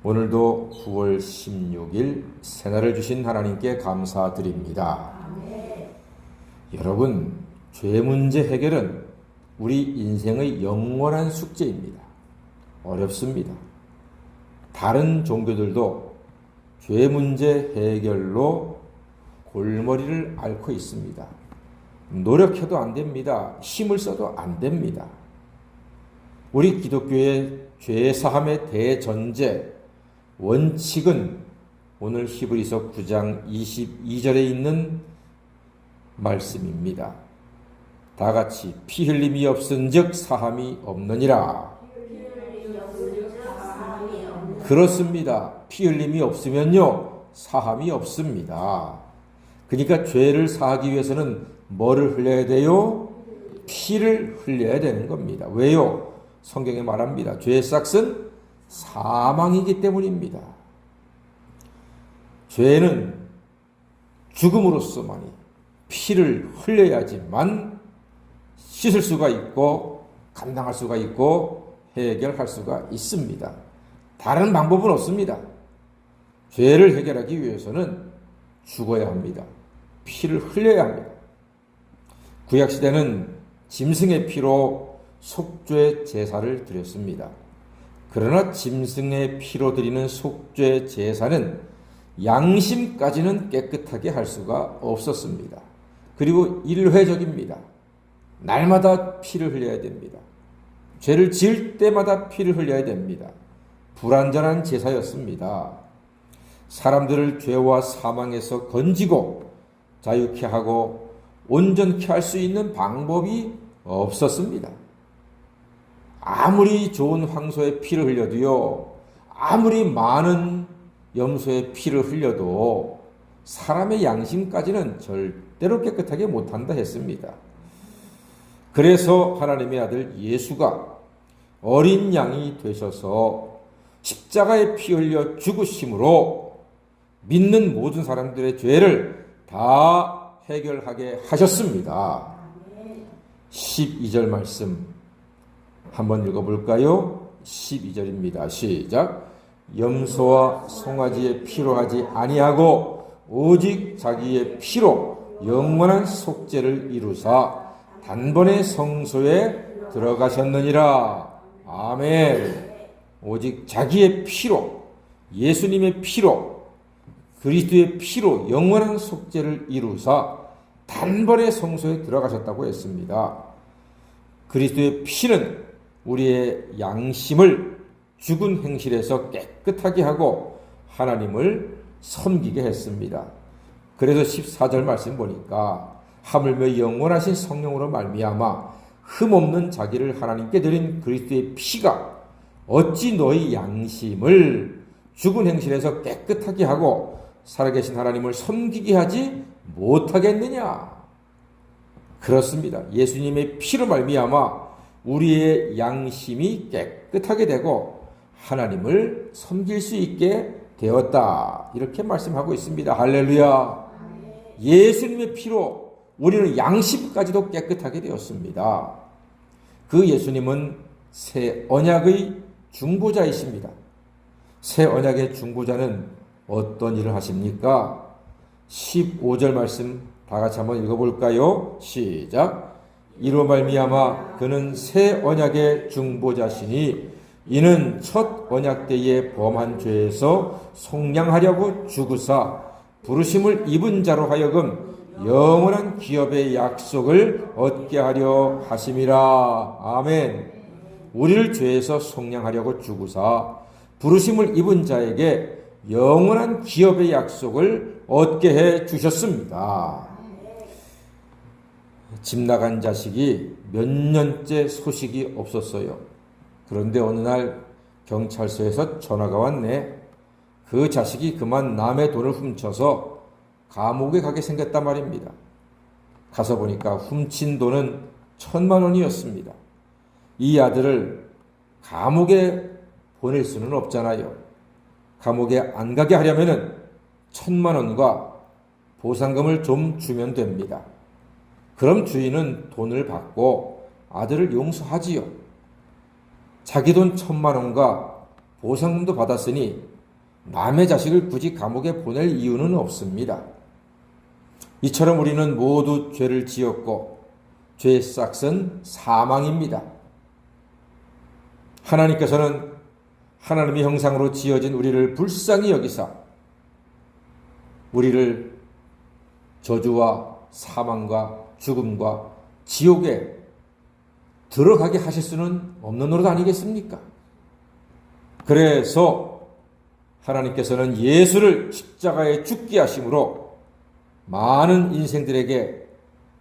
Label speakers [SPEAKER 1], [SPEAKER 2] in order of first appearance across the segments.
[SPEAKER 1] 오늘도 9월 16일 새날을 주신 하나님께 감사드립니다. 여러분, 죄 문제 해결은 우리 인생의 영원한 숙제입니다. 어렵습니다. 다른 종교들도 죄 문제 해결로 골머리를 앓고 있습니다. 노력해도 안 됩니다. 힘을 써도 안 됩니다. 우리 기독교의 죄 사함의 대전제 원칙은 오늘 히브리서 9장 22절에 있는 말씀입니다. 다 같이 피 흘림이 없은즉 사함이 없느니라. 그렇습니다. 피 흘림이 없으면요 사함이 없습니다. 그러니까 죄를 사하기 위해서는 뭐를 흘려야 돼요? 피를 흘려야 되는 겁니다. 왜요? 성경에 말합니다. 죄의 싹은 사망이기 때문입니다. 죄는 죽음으로서만이 피를 흘려야지만 씻을 수가 있고 감당할 수가 있고 해결할 수가 있습니다. 다른 방법은 없습니다. 죄를 해결하기 위해서는 죽어야 합니다. 피를 흘려야 합니다. 구약시대는 짐승의 피로 속죄 제사를 드렸습니다. 그러나 짐승의 피로 드리는 속죄 제사는 양심까지는 깨끗하게 할 수가 없었습니다. 그리고 일회적입니다. 날마다 피를 흘려야 됩니다. 죄를 지을 때마다 피를 흘려야 됩니다. 불완전한 제사였습니다. 사람들을 죄와 사망에서 건지고 자유케 하고 온전케 할 수 있는 방법이 없었습니다. 아무리 좋은 황소의 피를 흘려도요, 아무리 많은 염소의 피를 흘려도 사람의 양심까지는 절대로 깨끗하게 못한다 했습니다. 그래서 하나님의 아들 예수가 어린 양이 되셔서 십자가에 피 흘려 죽으심으로 믿는 모든 사람들의 죄를 다 해결하게 하셨습니다. 12절 말씀 한번 읽어볼까요? 12절입니다. 시작. 염소와 송아지의 피로 하지 아니하고 오직 자기의 피로 영원한 속죄를 이루사 단번에 성소에 들어가셨느니라. 아멘. 오직 자기의 피로, 예수님의 피로, 그리스도의 피로 영원한 속죄를 이루사 단번에 성소에 들어가셨다고 했습니다. 그리스도의 피는 우리의 양심을 죽은 행실에서 깨끗하게 하고 하나님을 섬기게 했습니다. 그래서 14절 말씀 보니까 하물며 영원하신 성령으로 말미암아 흠없는 자기를 하나님께 드린 그리스도의 피가 어찌 너희 양심을 죽은 행실에서 깨끗하게 하고 살아계신 하나님을 섬기게 하지 못하겠느냐? 그렇습니다. 예수님의 피로 말미암아 우리의 양심이 깨끗하게 되고 하나님을 섬길 수 있게 되었다. 이렇게 말씀하고 있습니다. 할렐루야. 예수님의 피로 우리는 양심까지도 깨끗하게 되었습니다. 그 예수님은 새 언약의 중보자이십니다. 새 언약의 중보자는 어떤 일을 하십니까? 15절 말씀 다 같이 한번 읽어볼까요? 시작. 이로 말미암아 그는 새 언약의 중보자시니 이는 첫 언약 때에 범한 죄에서 속량하려고 죽으사 부르심을 입은 자로 하여금 영원한 기업의 약속을 얻게 하려 하심이라. 아멘. 우리를 죄에서 속량하려고 죽으사 부르심을 입은 자에게 영원한 기업의 약속을 얻게 해 주셨습니다. 집 나간 자식이 몇 년째 소식이 없었어요. 그런데 어느 날 경찰서에서 전화가 왔네. 그 자식이 그만 남의 돈을 훔쳐서 감옥에 가게 생겼단 말입니다. 가서 보니까 훔친 돈은 1,000만 원이었습니다. 이 아들을 감옥에 보낼 수는 없잖아요. 감옥에 안 가게 하려면은 1,000만 원과 보상금을 좀 주면 됩니다. 그럼 주인은 돈을 받고 아들을 용서하지요. 자기 돈 1,000만 원과 보상금도 받았으니 남의 자식을 굳이 감옥에 보낼 이유는 없습니다. 이처럼 우리는 모두 죄를 지었고 죄의 싹은 사망입니다. 하나님께서는 하나님의 형상으로 지어진 우리를 불쌍히 여기사 우리를 저주와 사망과 죽음과 지옥에 들어가게 하실 수는 없는 노릇 아니겠습니까? 그래서 하나님께서는 예수를 십자가에 죽게 하심으로 많은 인생들에게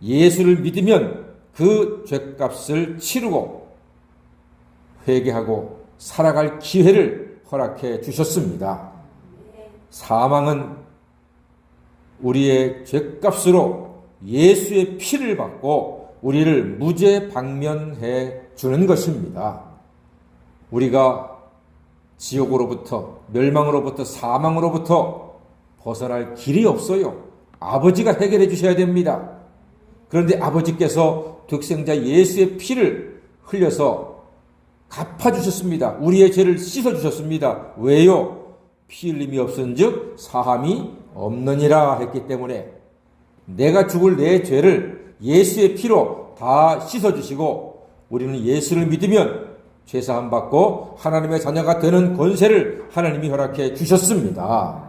[SPEAKER 1] 예수를 믿으면 그 죄값을 치르고 회개하고 살아갈 기회를 허락해 주셨습니다. 사망은 우리의 죄값으로 예수의 피를 받고 우리를 무죄 방면해 주는 것입니다. 우리가 지옥으로부터, 멸망으로부터, 사망으로부터 벗어날 길이 없어요. 아버지가 해결해 주셔야 됩니다. 그런데 아버지께서 독생자 예수의 피를 흘려서 갚아주셨습니다. 우리의 죄를 씻어주셨습니다. 왜요? 피 흘림이 없은즉 사함이 없느니라 했기 때문에 내가 죽을 내 죄를 예수의 피로 다 씻어주시고 우리는 예수를 믿으면 죄사함 받고 하나님의 자녀가 되는 권세를 하나님이 허락해 주셨습니다.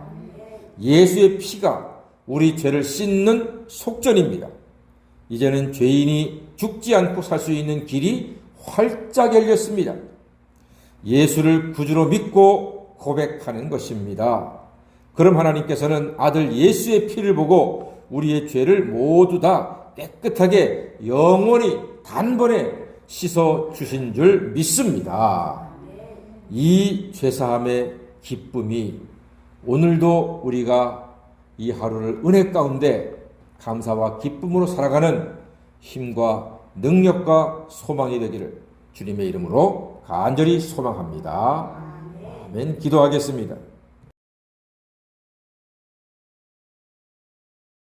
[SPEAKER 1] 예수의 피가 우리 죄를 씻는 속전입니다. 이제는 죄인이 죽지 않고 살 수 있는 길이 활짝 열렸습니다. 예수를 구주로 믿고 고백하는 것입니다. 그럼 하나님께서는 아들 예수의 피를 보고 우리의 죄를 모두 다 깨끗하게 영원히 단번에 씻어 주신 줄 믿습니다. 이 죄사함의 기쁨이 오늘도 우리가 이 하루를 은혜 가운데 감사와 기쁨으로 살아가는 힘과 능력과 소망이 되기를 주님의 이름으로 간절히 소망합니다. 아멘. 기도하겠습니다.